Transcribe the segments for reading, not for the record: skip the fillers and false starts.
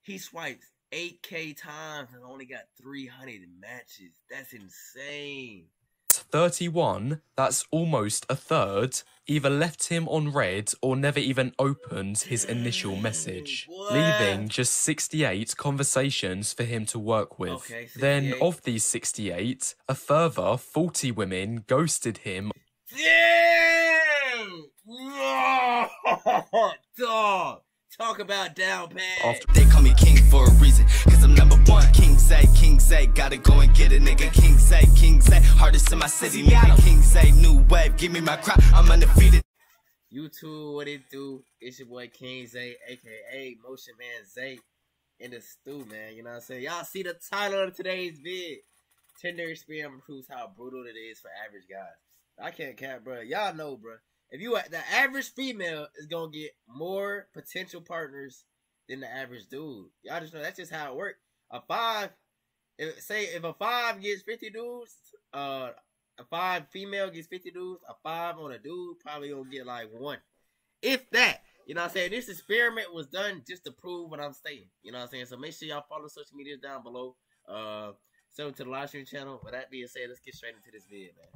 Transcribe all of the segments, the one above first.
He swipes 8K times and only got 300 matches. That's insane. 31, that's almost a third, either left him on read or never even opened his initial message, leaving just 68 conversations for him to work with. Okay, then, of these 68, a further 40 women ghosted him. Damn! Dog! Talk about down pat. They call me king for a reason, cause I'm number one. King say, gotta go and get a nigga. King say, hardest in my city, nigga. King say, new wave, give me my crop, I'm undefeated. YouTube, what it do? It's your boy King Zay, aka Motion Man Zay, in the stew, man. You know what I'm saying? Y'all see the title of today's vid. Tinder experiment proves how brutal it is for average guys. I can't cap, bro. Y'all know, bro. If you the average female is gonna get more potential partners than the average dude. Y'all just know that's just how it works. If a 5 gets 50 dudes, a 5 female gets 50 dudes, a 5 on a dude probably gonna get like 1. If that. You know what I'm saying? This experiment was done just to prove what I'm stating. You know what I'm saying? So make sure y'all follow social media down below. Sub to the live stream channel. With that being said, let's get straight into this video, man.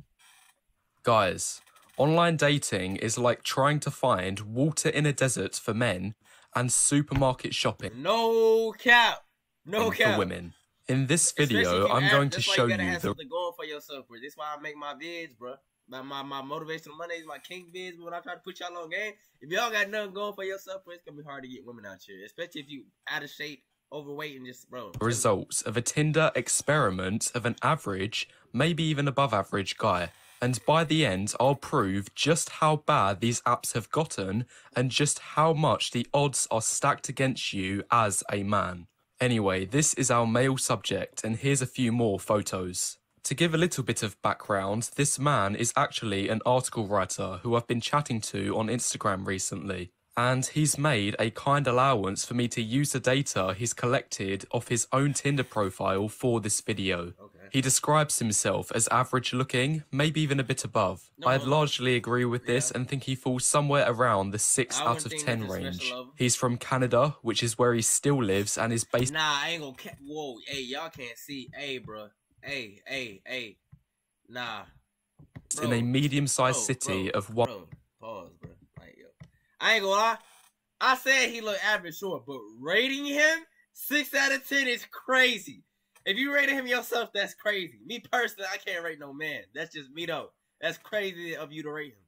Guys, online dating is like trying to find water in a desert for men and supermarket shopping. No cap. No cap. For women. In this video, I'm going to show you the something going for yourself, bro. This is why I make my vids, bro. My motivational Mondays, my king vids. But when I try to put y'all on game, if y'all got nothing going for yourself, bro, it's gonna be hard to get women out here, especially if you out of shape, overweight, and just results of a Tinder experiment of an average, maybe even above average guy. And by the end, I'll prove just how bad these apps have gotten and just how much the odds are stacked against you as a man. Anyway, this is our male subject, and here's a few more photos. To give a little bit of background, this man is actually an article writer who I've been chatting to on Instagram recently. And he's made a kind allowance for me to use the data he's collected off his own Tinder profile for this video. Okay. He describes himself as average looking, maybe even a bit above. I'd largely agree with this and think he falls somewhere around the 6 out of 10 range. He's from Canada, which is where he still lives and is based— Nah, I ain't gonna whoa, hey, y'all can't see. Hey, bro. Hey. Nah. Bro. In a medium-sized city of one— Pause, bro. I ain't gonna lie. I said he looked average, sure, but rating him 6 out of 10 is crazy. If you rated him yourself, that's crazy. Me personally, I can't rate no man. That's just me though. That's crazy of you to rate him.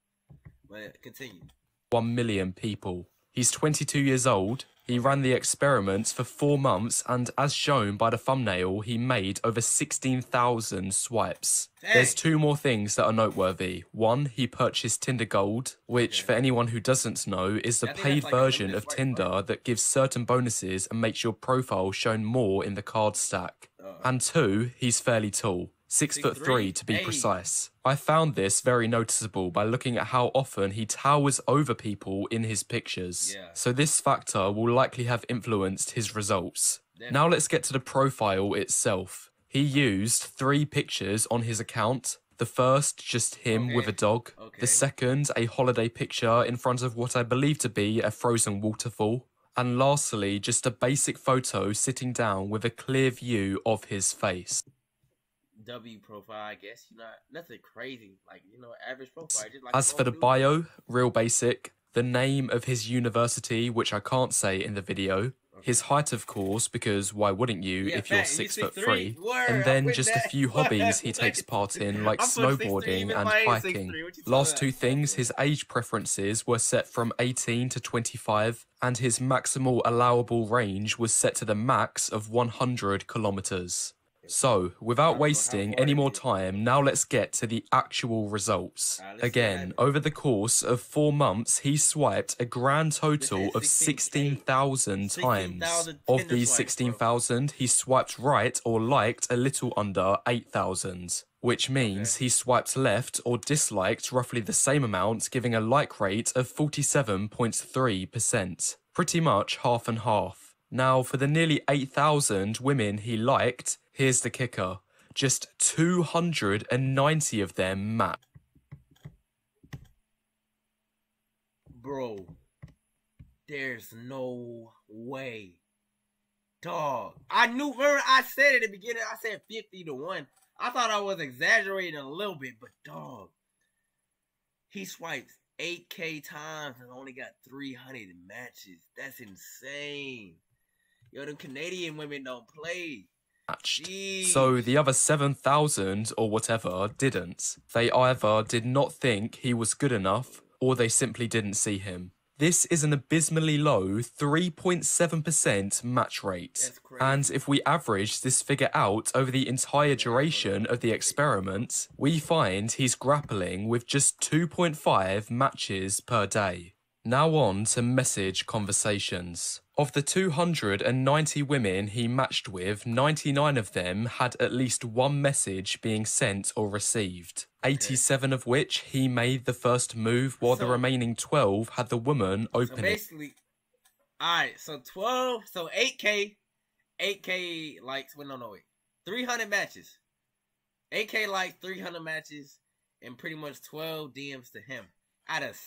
But continue. 1 million people. He's 22 years old. He ran the experiments for 4 months, and as shown by the thumbnail, he made over 16,000 swipes. Dang. There's 2 more things that are noteworthy. 1, he purchased Tinder Gold, which for anyone who doesn't know is the paid version of Tinder that gives certain bonuses and makes your profile shown more in the card stack. And 2, he's fairly tall. 6'3" to be precise. I found this very noticeable by looking at how often he towers over people in his pictures. So this factor will likely have influenced his results. Now let's get to the profile itself. He used 3 pictures on his account. The first, just him with a dog. The second, a holiday picture in front of what I believe to be a frozen waterfall. And lastly, just a basic photo sitting down with a clear view of his face. W profile, I guess, nothing crazy, like, average profile. Just like as for the bio, real basic. The name of his university, which I can't say in the video. His height, of course, because why wouldn't you if you're 6'3"? And then just a few hobbies he takes part in, like snowboarding and hiking. Last 2 things, his age preferences were set from 18 to 25, and his maximal allowable range was set to the max of 100 kilometers. So, without wasting any more time, now let's get to the actual results. Again, over the course of 4 months, he swiped a grand total of 16,000 times. Of these 16,000, he swiped right or liked a little under 8,000. Which means he swiped left or disliked roughly the same amount, giving a like rate of 47.3%. Pretty much half and half. Now, for the nearly 8,000 women he liked, here's the kicker. Just 290 of them matched. Bro, there's no way Dog. I knew, remember I said at the beginning, I said 50 to 1. I thought I was exaggerating a little bit, but dog. He swipes 8K times and only got 300 matches. That's insane. Yo, them Canadian women don't play. Jeez. So the other 7,000 or whatever didn't. They either did not think he was good enough or they simply didn't see him. This is an abysmally low 3.7% match rate. And if we average this figure out over the entire duration of the experiment, we find he's grappling with just 2.5 matches per day. Now on to message conversations. Of the 290 women he matched with, 99 of them had at least one message being sent or received. 87 of which he made the first move, while the remaining 12 had the woman open it. So basically, alright, so 12, so 8K likes, well, no, wait. 300 matches. 8K likes, 300 matches, and pretty much 12 DMs to him. Out of...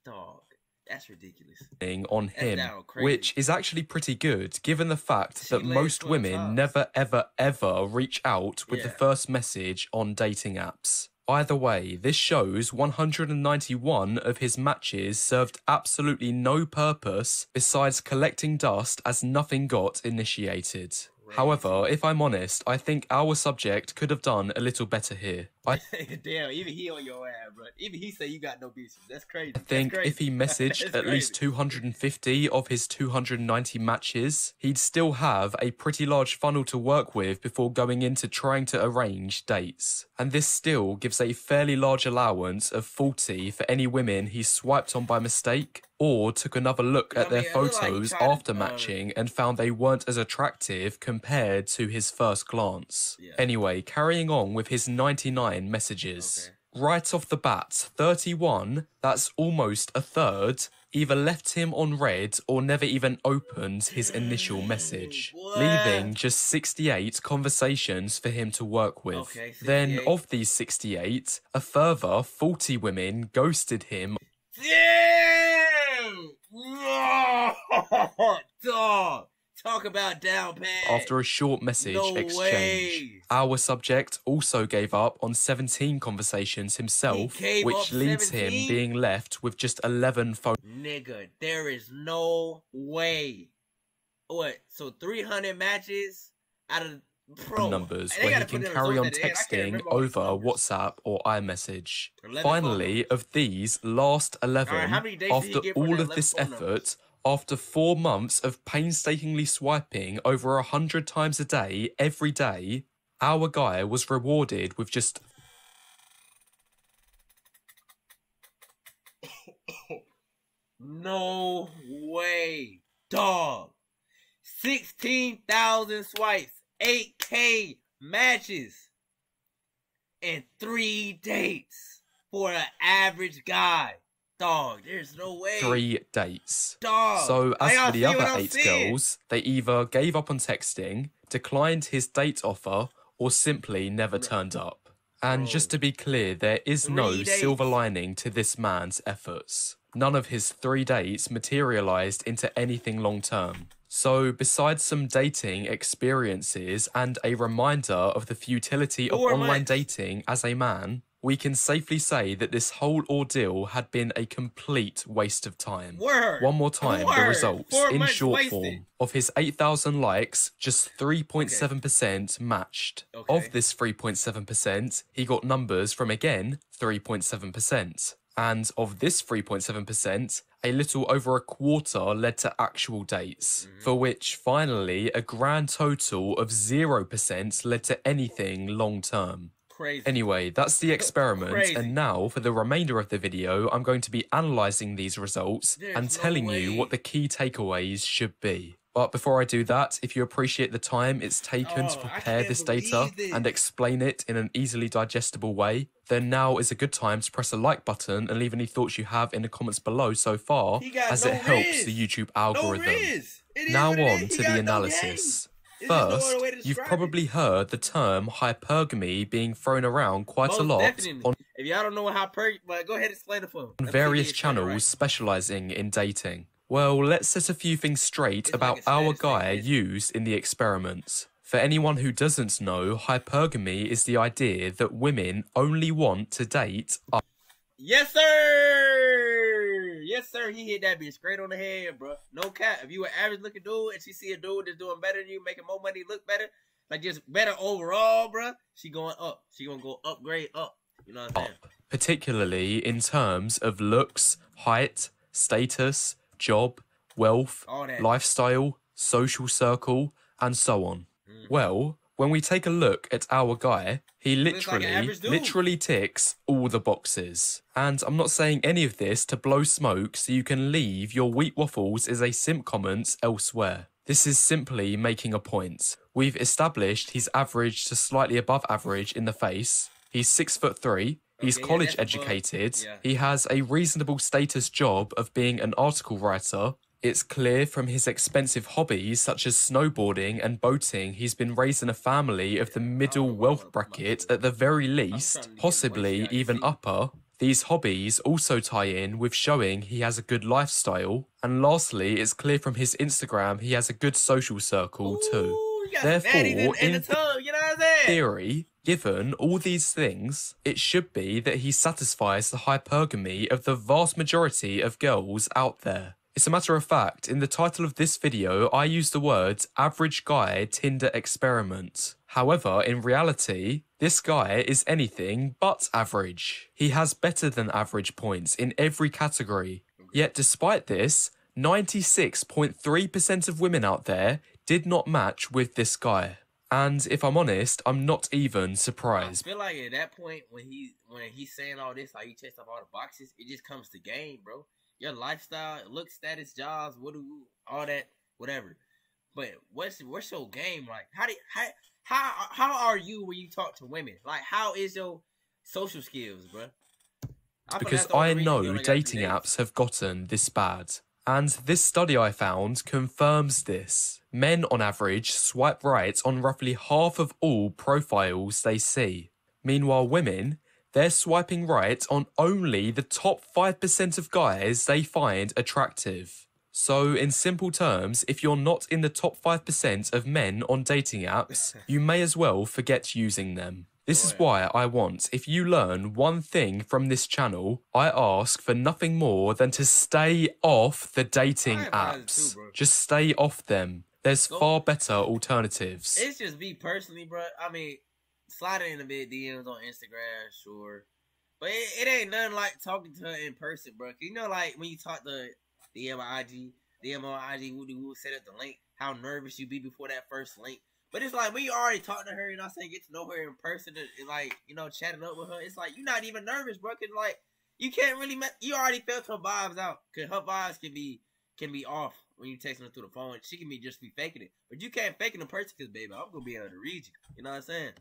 Dog, that's ridiculous. On him, which is actually pretty good, given the fact that most women never, ever reach out with the first message on dating apps. Either way, this shows 191 of his matches served absolutely no purpose besides collecting dust as nothing got initiated. However, if I'm honest, I think our subject could have done a little better here. Damn, even he on your ass, bro. Even he say you got no bitches. That's crazy. I think if he messaged at least 250 of his 290 matches, he'd still have a pretty large funnel to work with before going into trying to arrange dates. And this still gives a fairly large allowance of 40 for any women he swiped on by mistake, or took another look at their photos after matching and found they weren't as attractive compared to his first glance. Anyway, carrying on with his 99 messages. Right off the bat, 31, that's almost a third, either left him on read or never even opened his initial message, leaving just 68 conversations for him to work with. Then, of these 68, a further 40 women ghosted him. Damn! Dog! Talk about down bad. After a short message exchange. Our subject also gave up on 17 conversations himself, which leads him being left with just 11 phone. Nigga, there is no way. What? So 300 matches out of numbers where he can carry on texting over WhatsApp or iMessage. Finally, of these last 11, after all of this effort, after 4 months of painstakingly swiping over 100 times a day, every day, our guy was rewarded with just... No way. Dog. 16,000 swipes. 8K matches. And 3 dates. For an average guy. Dog, there's no way. 3 dates. Dog. So as for the other 8 girls, they either gave up on texting, declined his date offer, or simply never turned up. And just to be clear, there is no silver lining to this man's efforts. None of his 3 dates materialized into anything long term. So besides some dating experiences and a reminder of the futility of online dating as a man, we can safely say that this whole ordeal had been a complete waste of time. One more time, the results, in short form. Of his 8,000 likes, just 3.7% matched. Of this 3.7%, he got numbers from, again, 3.7%. And of this 3.7%, a little over a quarter led to actual dates, for which, finally, a grand total of 0% led to anything long-term. Anyway, that's the experiment, and now, for the remainder of the video, I'm going to be analysing these results and telling you what the key takeaways should be. But before I do that, if you appreciate the time it's taken to prepare this data and explain it in an easily digestible way, then now is a good time to press the like button and leave any thoughts you have in the comments below so far, as it helps the YouTube algorithm. Now on to the analysis. First, you've probably heard the term hypergamy being thrown around quite a lot on if y'all don't know what hypergamy, but go ahead and explain it for various channels specialising in dating. Well, let's set a few things straight It's about like a our status thing, guy isn't it? used in the experiment. For anyone who doesn't know, hypergamy is the idea that women only want to date. Yes, sir. Yes, sir. He hit that bitch straight on the head, bro. No cap. If you an average looking dude and she see a dude that's doing better than you, making more money, look better, like just better overall, bro, she going up. She gonna go upgrade up. You know what I'm saying? Particularly in terms of looks, height, status, job, wealth, All that. lifestyle, social circle, and so on. Well, when we take a look at our guy, he looks like an average dude. literally ticks all the boxes. And I'm not saying any of this to blow smoke so you can leave your wheat waffles as a simp comment elsewhere. This is simply making a point. We've established he's average to slightly above average in the face. He's 6'3". He's Okay, yeah, college that's above. educated. Yeah. He has a reasonable status job of being an article writer. It's clear from his expensive hobbies such as snowboarding and boating he's been raised in a family of the middle wealth bracket at the very least, possibly even upper. These hobbies also tie in with showing he has a good lifestyle. And lastly, it's clear from his Instagram he has a good social circle too. Ooh, you got Therefore, fatties in the tub, you know what I'm saying? theory, given all these things, it should be that he satisfies the hypergamy of the vast majority of girls out there. It's a matter of fact, in the title of this video, I use the words average guy Tinder experiment. However, in reality, this guy is anything but average. He has better than average points in every category. Yet despite this, 96.3% of women out there did not match with this guy. And if I'm honest, I'm not even surprised. I feel like at that point when he's saying all this, like he checks off all the boxes, it just comes to game, bro. Your lifestyle, look, status, jobs, all that, whatever. But what's your game like? How are you when you talk to women? Like, how is your social skills, bro? Because I know dating apps have gotten this bad. And this study I found confirms this. Men on average swipe right on roughly half of all profiles they see. Meanwhile, women, they're swiping right on only the top 5% of guys they find attractive. So, in simple terms, if you're not in the top 5% of men on dating apps, you may as well forget using them. This is why I want, if you learn one thing from this channel, I ask for nothing more than to stay off the dating apps. Just stay off them. There's far better alternatives. It's just me personally, bro. I mean, sliding in a bit DMs on Instagram, sure. But it ain't nothing like talking to her in person, bro. You know, like, when you talk to DM on IG, woo, set up the link, how nervous you be before that first link. But it's like, when you already talk to her, you know what I'm saying, get to know her in person, and like, you know, chatting up with her, it's like, you're not even nervous, bro, because, like, you can't really, you already felt her vibes out, because her vibes can be off when you texting her through the phone. She can just be faking it. But you can't fake it in person, because, baby, I'm going to be able to read you. You know what I'm saying?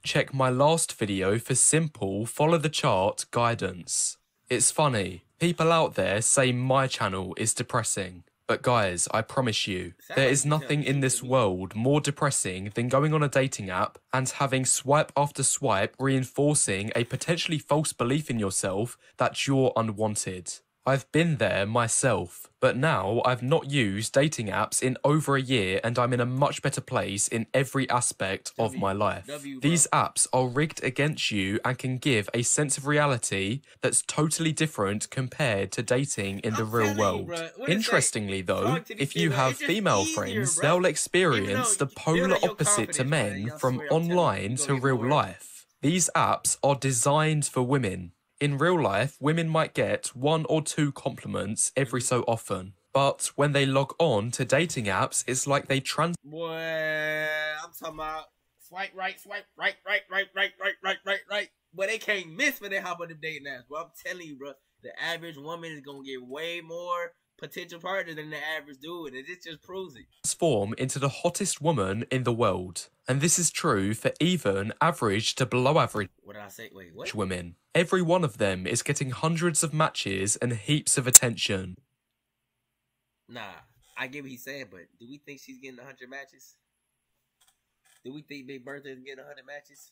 Check my last video for simple follow the chart guidance. It's funny, people out there say my channel is depressing. But guys, I promise you, there is nothing in this world more depressing than going on a dating app and having swipe after swipe reinforcing a potentially false belief in yourself that you're unwanted. I've been there myself, but now I've not used dating apps in over a year and I'm in a much better place in every aspect of my life. These apps are rigged against you and can give a sense of reality that's totally different compared to dating in the real world. Interestingly though, if you have female friends, they'll experience the polar opposite to men from online to real life. These apps are designed for women. In real life, women might get 1 or 2 compliments every so often. But when they log on to dating apps, it's like they Boy, I'm talking about swipe right. But they can't miss when they hop on the dating apps. Bro, I'm telling you, bro, the average woman is going to get way more potential partners than the average dude, and it just proves it. Transform into the hottest woman in the world. And this is true for even average to below average What did I say? Wait, what? women. Every one of them is getting hundreds of matches and heaps of attention. Nah, I get what he's saying, but do we think she's getting 100 matches? Do we think Big Bertha is getting 100 matches?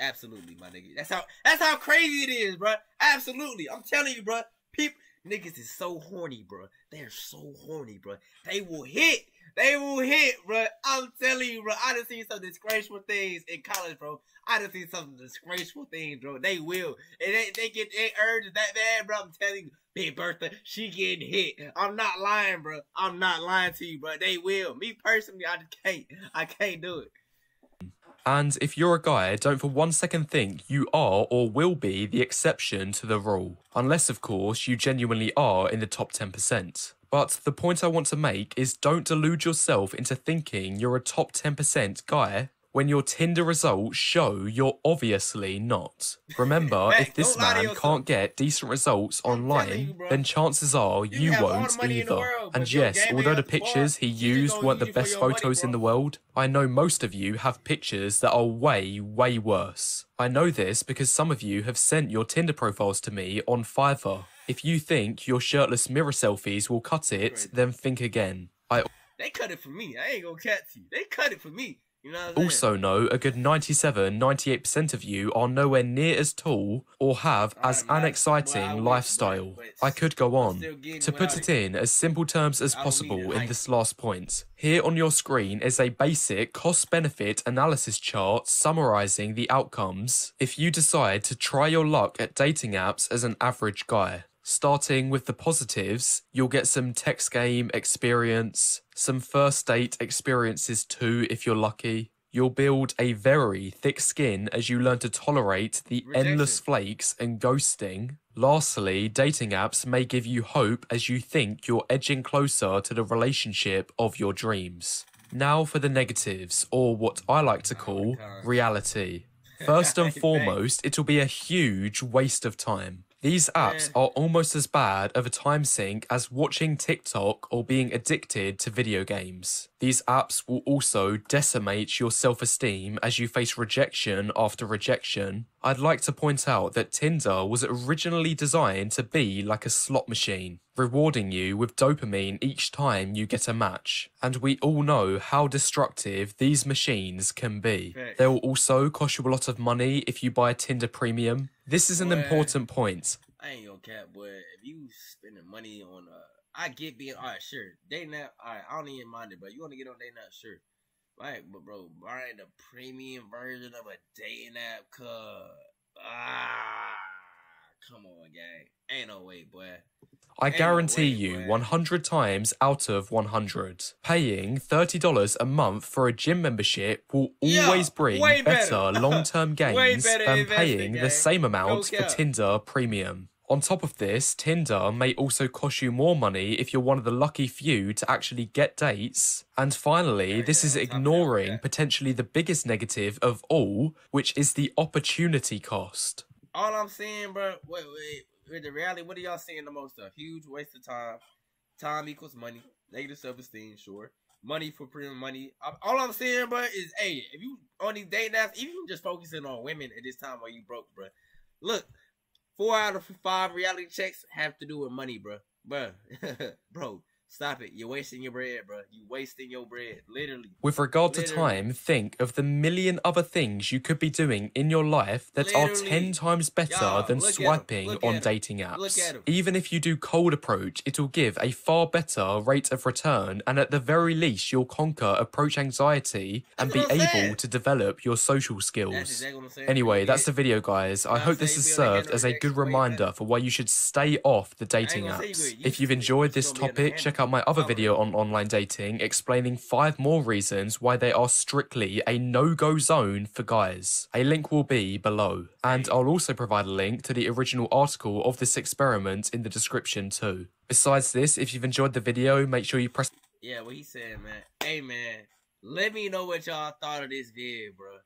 Absolutely, my nigga. That's how crazy it is, bro. Absolutely. I'm telling you, bro. Niggas is so horny, bro. They're so horny, bro. They will hit. They will hit, bro. I'm telling you, bro. I done seen some disgraceful things in college, bro. I done seen some disgraceful things, bro. They will. And they get their urges that bad, bro. I'm telling you, Big Bertha, she getting hit. I'm not lying, bro. I'm not lying to you, bro. They will. Me personally, I just can't. I can't do it. And if you're a guy, don't for 1 second think you are or will be the exception to the rule. Unless, of course, you genuinely are in the top 10%. But the point I want to make is don't delude yourself into thinking you're a top 10% guy when your Tinder results show you're obviously not. Remember, if this man can't get decent results online, then chances are you won't either. And yes, although the pictures he used weren't the best photos in the world, I know most of you have pictures that are way, way worse. I know this because some of you have sent your Tinder profiles to me on Fiverr. If you think your shirtless mirror selfies will cut it, then think again. They cut it for me. I ain't gonna cat you. They cut it for me. You know what I'm saying? Also know a good 97-98% of you are nowhere near as tall or have as an exciting lifestyle. I could go on. To put it in as simple terms as possible in this last point, here on your screen is a basic cost-benefit analysis chart summarising the outcomes if you decide to try your luck at dating apps as an average guy. Starting with the positives, you'll get some text game experience, some first date experiences too if you're lucky. You'll build a very thick skin as you learn to tolerate the endless flakes and ghosting. Lastly, dating apps may give you hope as you think you're edging closer to the relationship of your dreams. Now for the negatives, or what I like to call reality. First and foremost, it'll be a huge waste of time. These apps are almost as bad of a time sink as watching TikTok or being addicted to video games. These apps will also decimate your self-esteem as you face rejection after rejection. I'd like to point out that Tinder was originally designed to be like a slot machine, rewarding you with dopamine each time you get a match. And we all know how destructive these machines can be. They will also cost you a lot of money if you buy Tinder Premium. This is an important point. I ain't gonna cap, boy. If you spending money on I get being alright, sure. Dating app, alright, I don't even mind it, but you wanna get on dating app, sure. Right, but bro, buying the premium version of a dating app, come on, gang. Ain't no way, boy. I guarantee you 100 times out of 100, paying $30 a month for a gym membership will always bring better long-term gains than paying the same amount for Tinder Premium. On top of this, Tinder may also cost you more money if you're one of the lucky few to actually get dates. And finally, this is ignoring potentially the biggest negative of all, which is the opportunity cost. All I'm saying, bro, with the reality, what are y'all seeing the most of? Huge waste of time. Time equals money. Negative self-esteem, sure. Money for premium money. All I'm saying, bro, is, hey, if you on these dating apps, even just focusing on women at this time while you broke, bro. Look, 4 out of 5 reality checks have to do with money, bro. Bro, stop it. You're wasting your bread, bro. You wasting your bread, literally. With regard to time, think of the million other things you could be doing in your life that are 10 times better than swiping on dating apps. Even if you do cold approach, it will give a far better rate of return, and at the very least, you'll conquer approach anxiety and be able to develop your social skills. Anyway, that's the video, guys. I hope this has served as a good reminder for why you should stay off the dating apps. If you've enjoyed this topic, check out my other video on online dating explaining 5 more reasons why they are strictly a no-go zone for guys. A link will be below. And I'll also provide a link to the original article of this experiment in the description too. Besides this, if you've enjoyed the video, make sure you press... Yeah, what he said, man. Hey, man, let me know what y'all thought of this video, bro.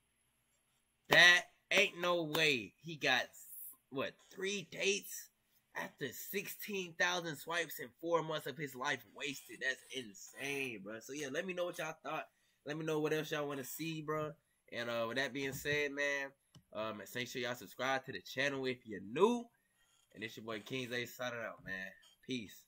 That ain't no way he got, what, 3 dates? After 16,000 swipes in 4 months of his life wasted. That's insane, bro. So, yeah, let me know what y'all thought. Let me know what else y'all want to see, bro. And with that being said, man, make sure y'all subscribe to the channel if you're new. And it's your boy King Zay signing out, man. Peace.